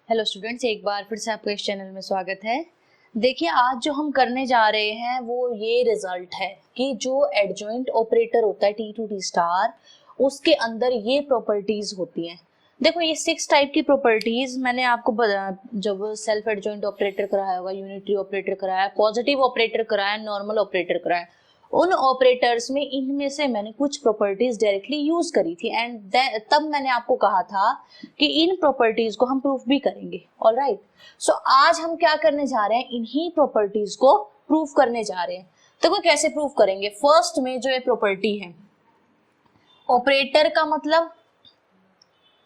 Hello students, एक बार फिर से आपका इस चैनल में स्वागत है। देखिए, आज जो हम करने जा रहे हैं वो ये रिजल्ट है कि जो एडजॉइंट ऑपरेटर होता है टी टू टी स्टार, उसके अंदर ये प्रॉपर्टीज होती हैं। देखो, ये 6 टाइप की प्रॉपर्टीज मैंने आपको जब सेल्फ एडजॉइंट ऑपरेटर कराया होगा, यूनिटरी ऑपरेटर कराया, पॉजिटिव ऑपरेटर कराया, नॉर्मल ऑपरेटर कराया, उन ऑपरेटर्स में इनमें से मैंने कुछ प्रॉपर्टीज डायरेक्टली यूज करी थी एंड तब मैंने आपको कहा था कि इन प्रॉपर्टीज को हम प्रूफ भी करेंगे। ऑलराइट, सो आज हम क्या करने जा रहे हैं, इन्हीं प्रॉपर्टीज को प्रूफ करने जा रहे हैं। देखो कैसे प्रूफ करेंगे। फर्स्ट में जो ये प्रॉपर्टी है, ऑपरेटर का मतलब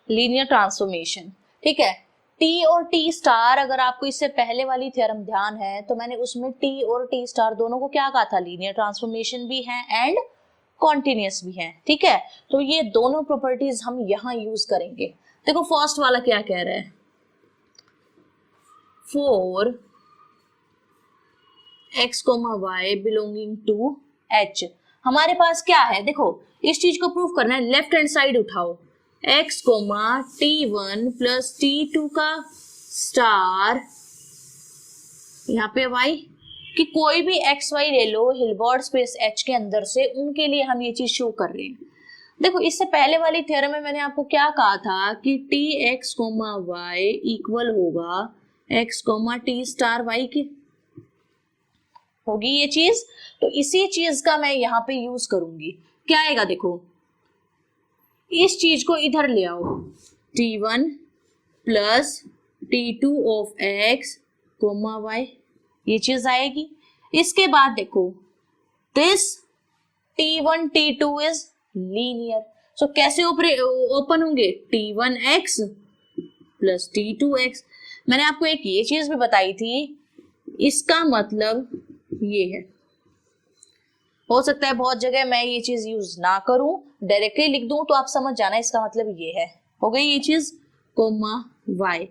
लीनियर ट्रांसफॉर्मेशन, ठीक है। टी और टी स्टार, अगर आपको इससे पहले वाली थ्योरम ध्यान है तो मैंने उसमें टी और टी स्टार दोनों को क्या कहा था, लीनियर ट्रांसफॉर्मेशन भी है एंड कॉन्टिन्यूअस भी है, ठीक है। तो ये दोनों प्रॉपर्टीज हम यहां यूज करेंगे। देखो फर्स्ट वाला क्या कह रहा है, for x, y belonging to h। हमारे पास क्या है, देखो इस चीज को प्रूव करना है। लेफ्ट हैंड साइड उठाओ, x, t1 प्लस t2 का स्टार, यहाँ पे y, कि कोई भी x y ले लो हिल्बर्ट स्पेस h के अंदर से, उनके लिए हम ये चीज शो कर रहे हैं। देखो इससे पहले वाली थ्योरम में मैंने आपको क्या कहा था कि tx, y इक्वल होगा x, t स्टार y के, होगी ये चीज। तो इसी चीज का मैं यहाँ पे यूज करूंगी। क्या आएगा, देखो इस चीज को इधर ले आओ, t1 plus t2 of x, y, ये चीज आएगी। इसके बाद देखो this t1 t2 is linear, सो कैसे ओपन होंगे, t1x प्लस t2x। मैंने आपको एक ये चीज भी बताई थी, इसका मतलब ये है। हो सकता है बहुत जगह मैं ये चीज यूज ना करूं, डायरेक्टली लिख दूं, तो आप समझ जाना इसका मतलब ये है। हो गई ये चीज, y।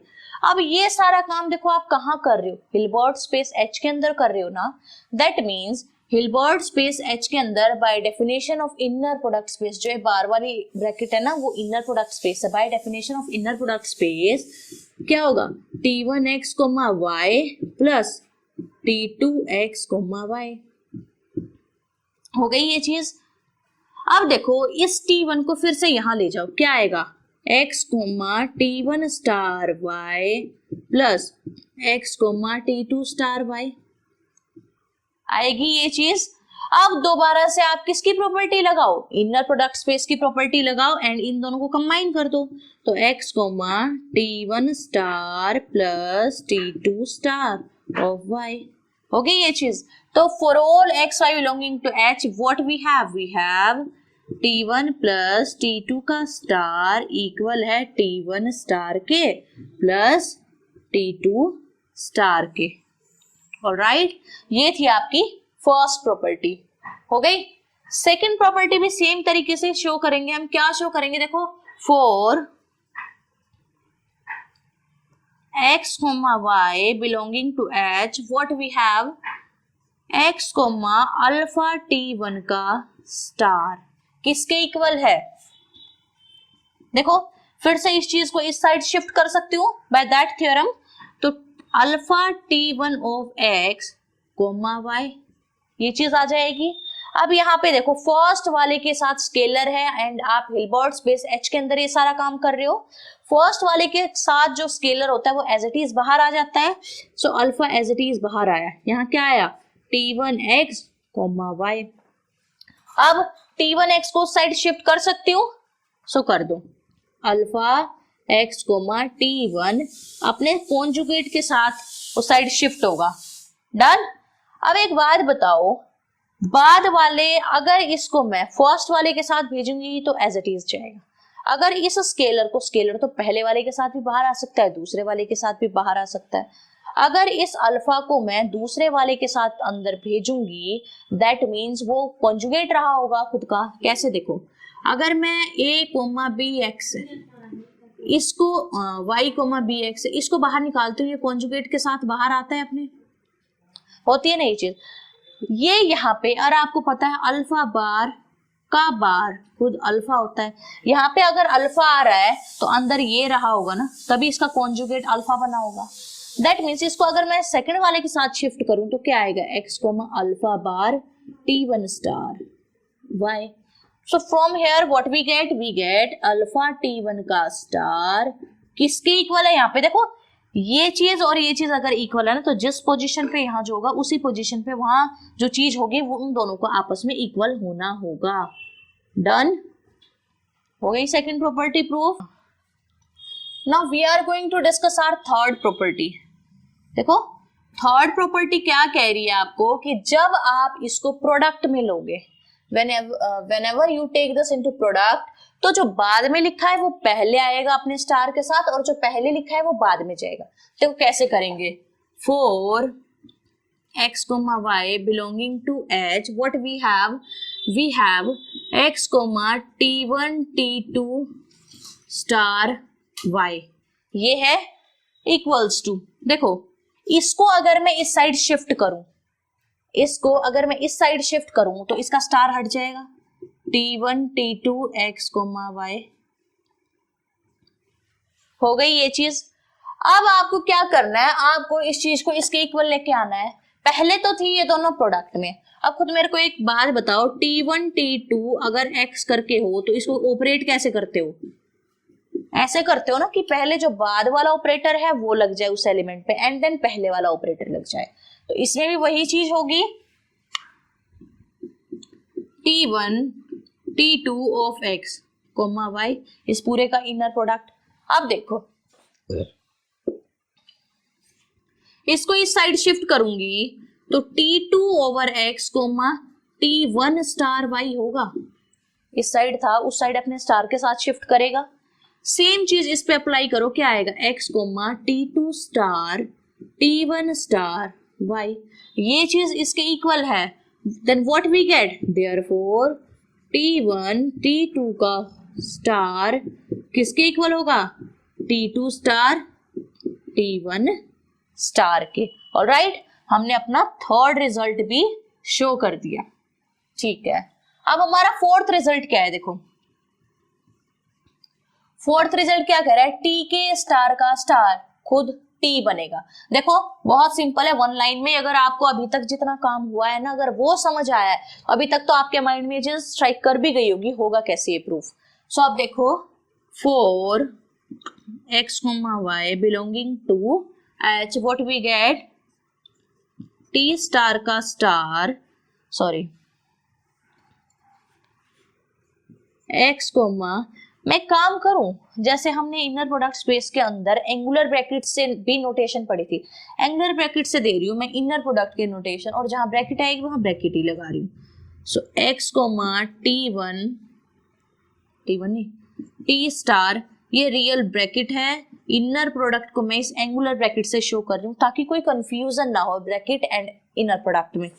अब ये सारा काम देखो आप कहाँ कर रहे हो, हिल्बर्ट स्पेस h के अंदर कर रहे हो ना। That means Hilbert space h के अंदर by definition of inner product space, जो है बार वाली ब्रैकेट है ना, वो इनर प्रोडक्ट स्पेस है। By definition of inner product space क्या होगा, t1x, y plus t2x, y। हो गई ये चीज। अब देखो इस t1 को फिर से यहां ले जाओ, क्या आएगा, x, t1 star y plus x, t2 star y, आएगी ये चीज। अब दोबारा से आप किसकी प्रॉपर्टी लगाओ, इनर प्रोडक्ट स्पेस की प्रॉपर्टी लगाओ एंड इन दोनों को कंबाइन कर दो। तो x, t1 star plus t2 star of y, हो गई ये चीज। तो for all x, y belonging to h, what we have t1 plus t2 का स्टार इक्वल है t1 स्टार के प्लस t2 स्टार के। ऑलराइट, ये थी आपकी फर्स्ट प्रॉपर्टी। हो गई। सेकंड प्रॉपर्टी भी सेम तरीके से शो करेंगे हम। क्या शो करेंगे, देखो for x, y belonging to h, what we have x, alpha t1 का स्टार किसके इक्वल है। देखो फिर से इस चीज को इस साइड शिफ्ट कर सकती हूँ बाय दैट थ्योरम। तो alpha t1 of x, y, ये चीज आ जाएगी। अब यहाँ पे देखो फर्स्ट वाले के साथ स्केलर है एंड आप हिल्बर्ट स्पेस h के अंदर ये सारा काम कर रहे हो। फर्स्ट वाले के साथ जो स्केलर होता है वो एज इट इज बाहर आ जाता है। So alpha as it is बाहर आया, यहाँ क्या आया, t1x, y। अब t1x को साइड शिफ्ट कर सकती हूँ, सो कर दो, अल्फा x, t1 अपने कॉन्जुगेट के साथ वो साइड शिफ्ट होगा। डन। अब एक बात बताओ, बाद वाले अगर इसको मैं फर्स्ट वाले के साथ भेजूंगी तो एज इट इज जाएगा। अगर इस स्केलर को, स्केलर तो पहले वाले के साथ भी बाहर आ सकता है, दूसरे वाले के साथ भी बाहर आ सकता है। अगर इस अल्फा को मैं दूसरे वाले के साथ अंदर भेजूंगी, दैट मीन्स वो कॉन्जुगेट रहा होगा खुद का। कैसे, देखो अगर मैं a, bx इसको y, bx इसको बाहर निकालती हूँ, ये कॉन्जुगेट के साथ बाहर आता है अपने, होती है ना ये चीज। ये यहाँ पे, और आपको पता है अल्फा बार का बार खुद अल्फा होता है। यहाँ पे अगर अल्फा आ रहा है तो अंदर ये रहा होगा ना, तभी इसका कॉन्जुगेट अल्फा बना होगा। दैट मीन्स इसको अगर मैं सेकंड वाले के साथ शिफ्ट करूं तो क्या आएगा, x comma alpha bar t1 star y। So from here what we get alpha t1 का स्टार किसके इक्वल है, यहाँ पे देखो ये चीज और ये चीज अगर इक्वल है ना तो जिस पोजीशन पे यहाँ जो होगा उसी पोजीशन पे वहां जो चीज होगी वो उन दोनों को आपस में इक्वल होना होगा। डन, हो गई second property proof. Now we are going to discuss our third property. देखो थर्ड प्रॉपर्टी क्या कह रही है आपको कि जब आप इसको प्रोडक्ट में लोगे, whenever you take this into product, तो जो बाद में लिखा है वो पहले आएगा अपने स्टार के साथ और जो पहले लिखा है वो बाद में जाएगा। देखो कैसे करेंगे, for x, y belonging to h, what we have x, t1 t2 star y, ये है इक्वल्स टू। देखो इसको अगर मैं इस साइड शिफ्ट करूं, इसको अगर मैं इस साइड शिफ्ट करूं तो इसका स्टार हट जाएगा, t1 t2 x, y। हो गई ये चीज। अब आपको क्या करना है, आपको इस चीज को इसके इक्वल लेके आना है। पहले तो थी ये दोनों प्रोडक्ट में। अब खुद मेरे को एक बात बताओ, t1 t2 अगर x करके हो तो इसको ऑपरेट कैसे करते हो, ऐसे करते हो ना कि पहले जो बाद वाला ऑपरेटर है वो लग जाए उस एलिमेंट पे एंड देन पहले वाला ऑपरेटर लग जाए। तो इसमें भी वही चीज होगी, t1 t2 of x, y, इस पूरे का इनर प्रोडक्ट। अब देखो इसको इस साइड शिफ्ट करूंगी तो t2 over x, t1 star y होगा। इस साइड था, उस साइड अपने स्टार के साथ शिफ्ट करेगा। सेम चीज इस पे अप्लाई करो, क्या आएगा, x, t2 star t1 star y। ये चीज इसके इक्वल है। Then what we get, therefore t1 t2 का स्टार किसके इक्वल होगा, t2 स्टार t1 स्टार के। ऑलराइट, हमने अपना थर्ड रिजल्ट भी शो कर दिया। ठीक है, अब हमारा फोर्थ रिजल्ट क्या है, देखो फोर्थ रिजल्ट क्या कह रहा है, टी के स्टार का स्टार खुद टी बनेगा। देखो बहुत सिंपल है, वन लाइन में। अगर आपको अभी तक जितना काम हुआ है ना, अगर वो समझ आया है अभी तक, तो आपके माइंड में जो स्ट्राइक कर भी गई होगी, होगा कैसे ये प्रूफ। सो अब देखो, for x, y belonging to h, what we get, T star का स्टार, सॉरी x, मैं काम करूं जैसे हमने इनर प्रोडक्ट स्पेस के अंदर एंगुलर ब्रैकेट से भी नोटेशन पढ़ी थी, एंगुलर ब्रैकेट से दे रही हूं मैं इनर प्रोडक्ट के नोटेशन, और जहां ब्रैकेट आएगी वहां ब्रैकेट ही लगा रही हूं। सो x, t1 नहीं, t स्टार, ये रियल ब्रैकेट है। इनर प्रोडक्ट को मैं इस एंगुलर ब्रैकेट से शो कर रही हूँ ताकि कोई कंफ्यूजन ना हो ब्रैकेट एंड इनर प्रोडक्ट में।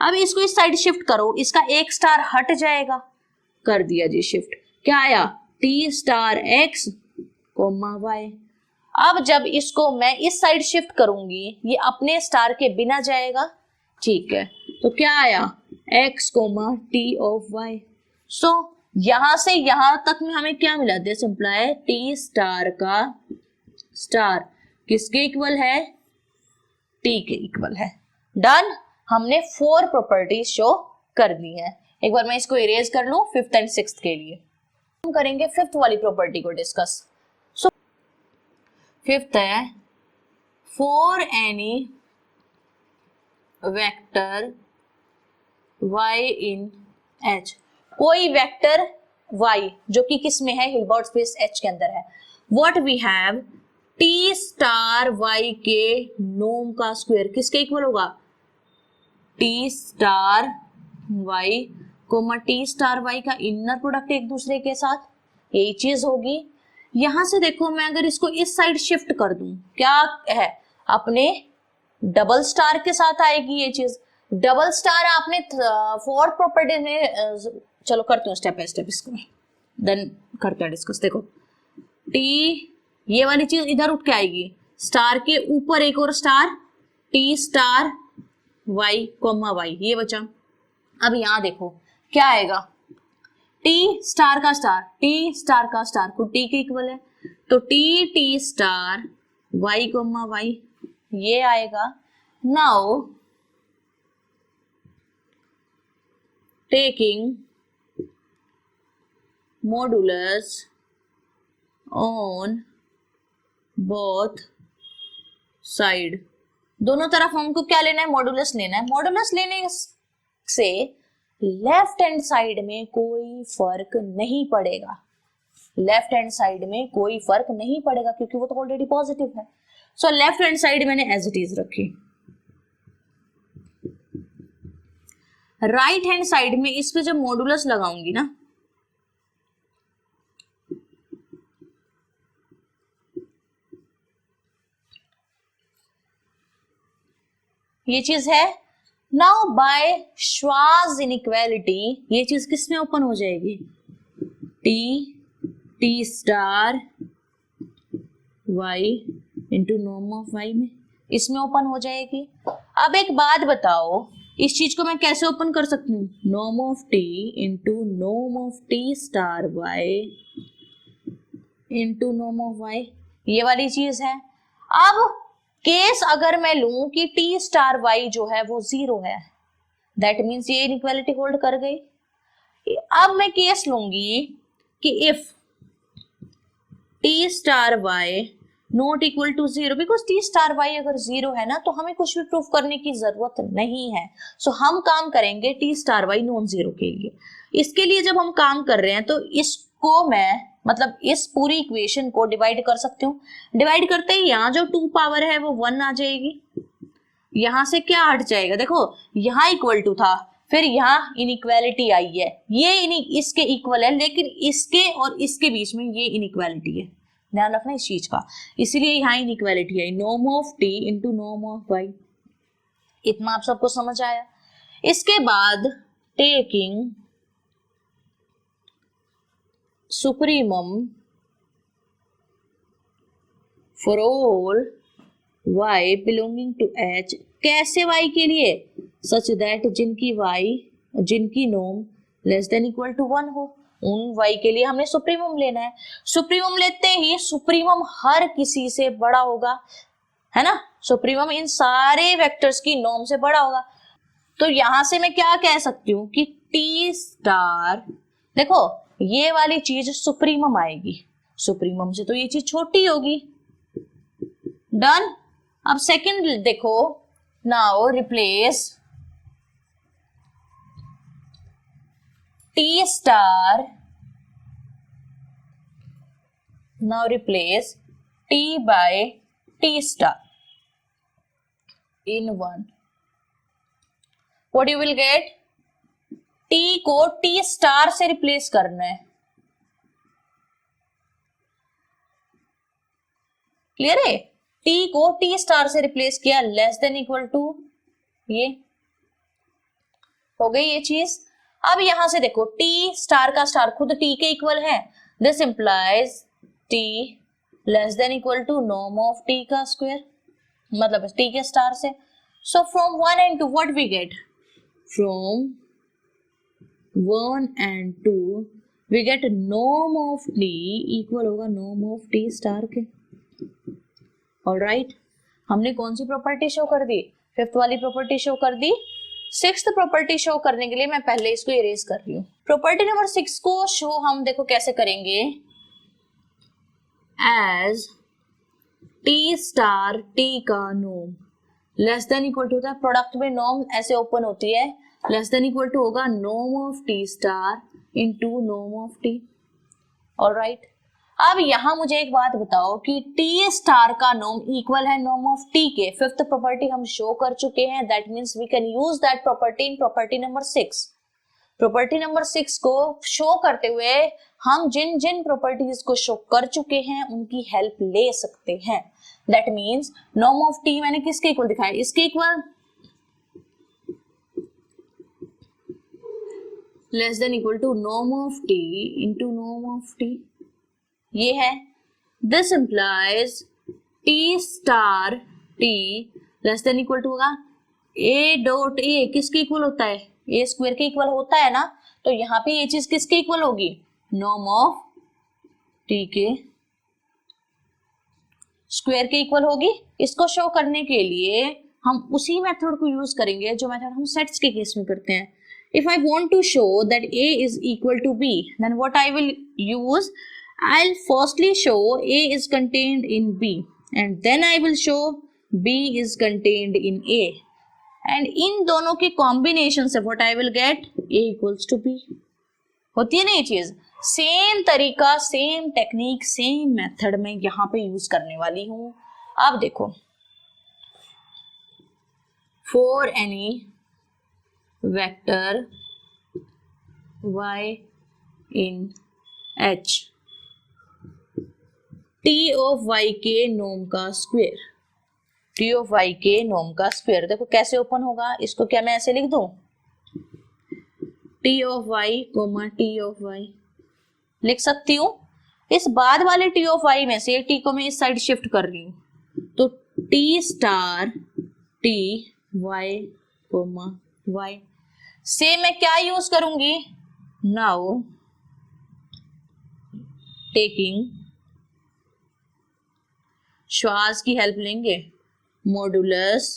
अब इसको इस साइड शिफ्ट करो, इसका एक स्टार हट जाएगा, कर दिया जी शिफ्ट, क्या आया, टी स्टार x, y। अब जब इसको मैं इस साइड शिफ्ट करूंगी ये अपने स्टार के बिना जाएगा, ठीक है, तो क्या आया, x, t ऑफ y। सो यहां से यहां तक में हमें क्या मिला, दिस इंप्लाई टी स्टार का स्टार किसके इक्वल है, टी के इक्वल है। डन, हमने 4 प्रॉपर्टीज शो कर दी है। एक बार मैं इसको इरेज कर लूं फिफ्थ एंड सिक्स्थ के लिए। हम करेंगे फिफ्थ वाली प्रॉपर्टी को डिस्कस। सो फिफ्थ है, for any vector y in h, कोई वेक्टर y जो कि किस में है, हिल्बर्ट स्पेस h के अंदर है, what we have, t star y के नोम का स्क्वायर किसके इक्वल होगा, t star y comma T star Y का इनर प्रोडक्ट एक दूसरे के साथ, यही चीज होगी। यहां से देखो मैं अगर इसको इस साइड शिफ्ट कर दूं, क्या है, अपने डबल स्टार के साथ आएगी ये चीज। डबल स्टार आपने फोर्थ प्रॉपर्टी में, चलो करते हैं स्टेप बाय स्टेप इसको, देन करते हैं डिस्कस। देखो टी, ये वाली चीज इधर उठ के आएगी, स्टार के ऊपर एक और स्टार, टी स्टार वाई, ये बचा। अब यहां देखो क्या आएगा, टी स्टार का स्टार, टी स्टार का स्टार को टी के इक्वल है, तो T T star Y comma Y ये आएगा। Now taking modulus on both side, दोनों तरफ हमको क्या लेना है, मॉडुलस लेना है। मॉडुलस लेने से लेफ्ट हैंड साइड में कोई फर्क नहीं पड़ेगा, लेफ्ट हैंड साइड में कोई फर्क नहीं पड़ेगा क्योंकि वो तो ऑलरेडी पॉजिटिव है। सो लेफ्ट हैंड साइड मैंने एज इट इज रखी। राइट हैंड साइड में इस पे जब मॉडुलस लगाऊंगी ना, ये चीज है। नाउ बाय श्वार्ट्ज इनइक्वालिटी ये चीज किस में ओपन हो जाएगी, T T star Y into norm of Y में, इसमें ओपन हो जाएगी। अब एक बात बताओ, इस चीज को मैं कैसे ओपन कर सकती हूँ, norm of T into norm of T star Y into norm of Y, ये वाली चीज है। अब केस अगर मैं लूं कि टी स्टार वाई जो है वो 0 है, दैट मीन्स ये इनइक्वालिटी होल्ड कर गई। अब मैं केस लूंगी कि if T star Y not equal to 0, because T star Y अगर 0 है ना तो हमें कुछ भी प्रूफ करने की जरूरत नहीं है। सो हम काम करेंगे टी स्टार वाई नॉन 0 के लिए। इसके लिए जब हम काम कर रहे हैं तो इसको मैं मतलब इस पूरी इक्वेशन को डिवाइड कर सकती हूँ। डिवाइड करते ही यहाँ जो 2 पावर है वो 1 आ जाएगी, यहां से क्या हट जाएगा, देखो यहाँ इक्वल टू था, फिर यहाँ इनइक्वालिटी आई है, ये इसके इक्वल है, लेकिन इसके और इसके बीच में ये इनइक्वालिटी है, ध्यान रखना इस चीज का, इसीलिए यहाँ इनइक्वालिटी है, norm of T into norm of Y. इतना आप सबको समझ आया। इसके बाद taking supremum for all y belonging to h, कैसे y के लिए, सच दैट जिनकी norm less than equal to 1 हो, उन y के लिए हमने सुप्रीमम लेना है। सुप्रीमम लेते ही सुप्रीमम हर किसी से बड़ा होगा, है ना, सुप्रीमम इन सारे वेक्टर्स की नॉर्म से बड़ा होगा। तो यहां से मैं क्या कह सकती हूँ कि टी स्टार, देखो ये वाली चीज सुप्रीमम आएगी, सुप्रीमम से तो ये चीज छोटी होगी, डन। अब सेकंड देखो, now replace T star, now replace T by T star in 1, what you will get, T को टी स्टार से रिप्लेस करना है, क्लियर है, टी को टी स्टार से रिप्लेस किया, लेस देन इक्वल टू, ये हो गई ये चीज। अब यहां से देखो टी स्टार का स्टार खुद टी के इक्वल है, this implies T less than equal to norm of T का स्क्वायर, मतलब टी के स्टार से। So from 1 and 2 what we get, from 1 and 2 we get norm of T equal होगा norm of T star के। Alright, हमने कौन सी property show कर दी, 5th वाली प्रॉपर्टी शो कर दी। 6th प्रॉपर्टी शो करने के लिए मैं पहले इसको इरेज कर रही हूँ। प्रॉपर्टी नंबर 6 को शो हम देखो कैसे करेंगे, एज टी स्टार टी का norm less than equal to होता है, प्रोडक्ट में नॉर्म ऐसे ओपन होती है, लेस देन इक्वल टू होगा norm of T star into norm of T. Alright, अब यहां मुझे एक बात बताओ कि टी स्टार का नॉर्म इक्वल है नॉर्म ऑफ टी के, 5th प्रॉपर्टी हम शो कर चुके हैं, that means we can use that property in property number 6। Property number 6 को शो करते हुए हम जिन जिन प्रॉपर्टीज को शो कर चुके हैं उनकी हेल्प ले सकते हैं। That means norm of T मैंने किसके इक्वल दिखाया, इसके equal, less than equal to norm of T into norm of T, ये है। This implies T star T less than equal to होगा ए डॉट ए, किसके इक्वल होता है, ए स्क्वायर के इक्वल होता है ना, तो यहाँ पे ये चीज किसके इक्वल होगी, नॉर्म ऑफ टी के स्क्वायर के इक्वल होगी। इसको शो करने के लिए हम उसी मेथड को यूज करेंगे जो मेथड हम सेट्स के केस में करते हैं। If I want to show that A is equal to B, then what I will use, I'll firstly show A is contained in B, and then I will show B is contained in A, and इन दोनों के combination से what I will get, A equals to B। होती है ना ये चीज, same तरीका, same technique, same method में यहाँ पे यूज करने वाली हूं। अब देखो, for any vector y in H, t of y के नॉर्म का स्क्वायर, t of y के नॉर्म का स्क्वायर। देखो कैसे ओपन होगा, इसको क्या मैं ऐसे लिख दूं, t of y comma t of y लिख सकती हूँ। इस बाद वाले t of y में से t को मैं इस साइड शिफ्ट कर रही हूँ, तो t star t y comma y से मैं क्या यूज करूंगी, नाउ टेकिंग श्वास की हेल्प लेंगे, मॉडुलस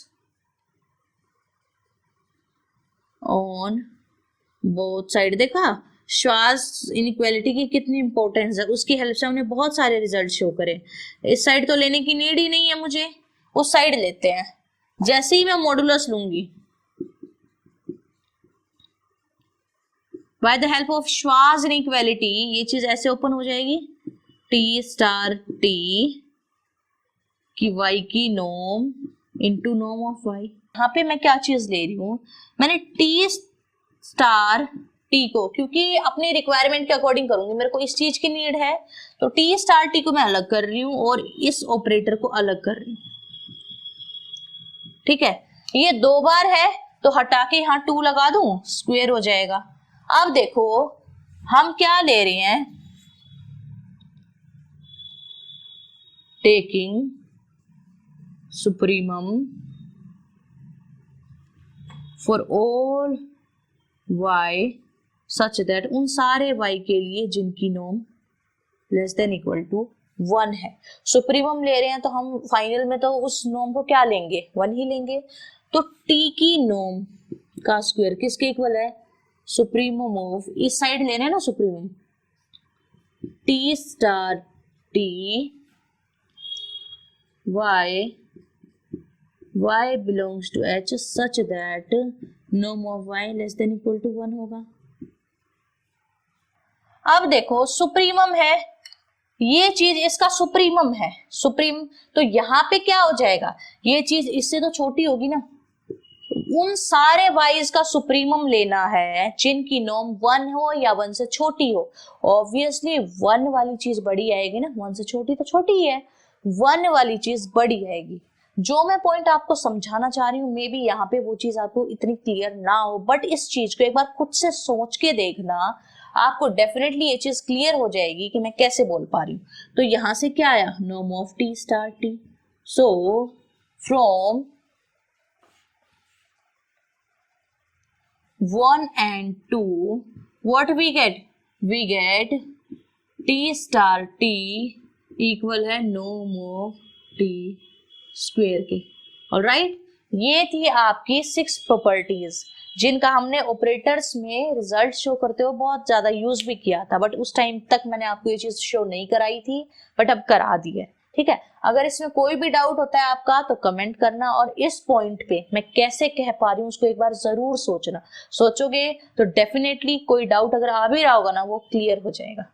ऑन बोथ साइड। देखा श्वास इनइक्वालिटी की कितनी इंपॉर्टेंस है, उसकी हेल्प से हमने बहुत सारे रिजल्ट शो करे। इस साइड तो लेने की नीड ही नहीं है मुझे, उस साइड लेते हैं। जैसे ही मैं मॉडुलस लूंगी, बाय द हेल्प ऑफ श्वास इनइक्वालिटी, ये चीज ऐसे ओपन हो जाएगी, टी स्टार टी की y की norm into norm of y। यहाँ पे मैं क्या चीज ले रही हूँ, मैंने टी स्टार टी को, क्योंकि अपनी रिक्वायरमेंट के अकॉर्डिंग करूंगी, मेरे को इस चीज की नीड है, तो टी स्टार टी को मैं अलग कर रही हूँ और इस ऑपरेटर को अलग कर रही हूँ। ठीक है, ये दो बार है तो हटा के यहाँ 2 लगा दूं, स्क्वायर हो जाएगा। अब देखो हम क्या ले रहे हैं, taking supremum for all y such that, उन सारे y के लिए जिनकी norm less than equal to 1 है। सुप्रीमम ले रहे हैं तो हम फाइनल में तो उस नॉर्म को क्या लेंगे, 1 ही लेंगे। तो t की नॉर्म का स्क्वायर किसके इक्वल है, सुप्रीमम ऑफ, इस साइड लेने हैं ना supremum, t star t y belongs to H such that norm of y less than equal to 1 होगा। अब देखो सुप्रीमम है, ये चीज इसका सुप्रीमम है, सुप्रीम, तो यहाँ पे क्या हो जाएगा, ये चीज इससे तो छोटी होगी ना। उन सारे वाइज का सुप्रीमम लेना है जिनकी नॉर्म 1 हो या 1 से छोटी हो। ऑब्वियसली 1 वाली चीज बड़ी आएगी ना, 1 से छोटी तो छोटी ही है, 1 वाली चीज बड़ी आएगी। जो मैं पॉइंट आपको समझाना चाह रही हूँ, मे बी यहाँ पे वो चीज आपको इतनी क्लियर ना हो, बट इस चीज को एक बार खुद से सोच के देखना, आपको डेफिनेटली ये चीज क्लियर हो जाएगी कि मैं कैसे बोल पा रही हूँ। तो यहाँ से क्या आया, norm of T star T. So from 1 and 2, what we get? We get t star t equal है नॉर्म ऑफ t स्क्वायर के। ऑलराइट, ये थी आपकी 6 प्रॉपर्टीज जिनका हमने ऑपरेटर्स में रिजल्ट शो करते हुए बहुत ज्यादा यूज भी किया था, बट उस टाइम तक मैंने आपको ये चीज शो नहीं कराई थी, बट अब करा दी है। ठीक है, अगर इसमें कोई भी डाउट होता है आपका तो कमेंट करना, और इस पॉइंट पे मैं कैसे कह पा रही हूँ उसको एक बार जरूर सोचना। सोचोगे तो डेफिनेटली कोई डाउट अगर आ भी रहा होगा ना, वो क्लियर हो जाएगा।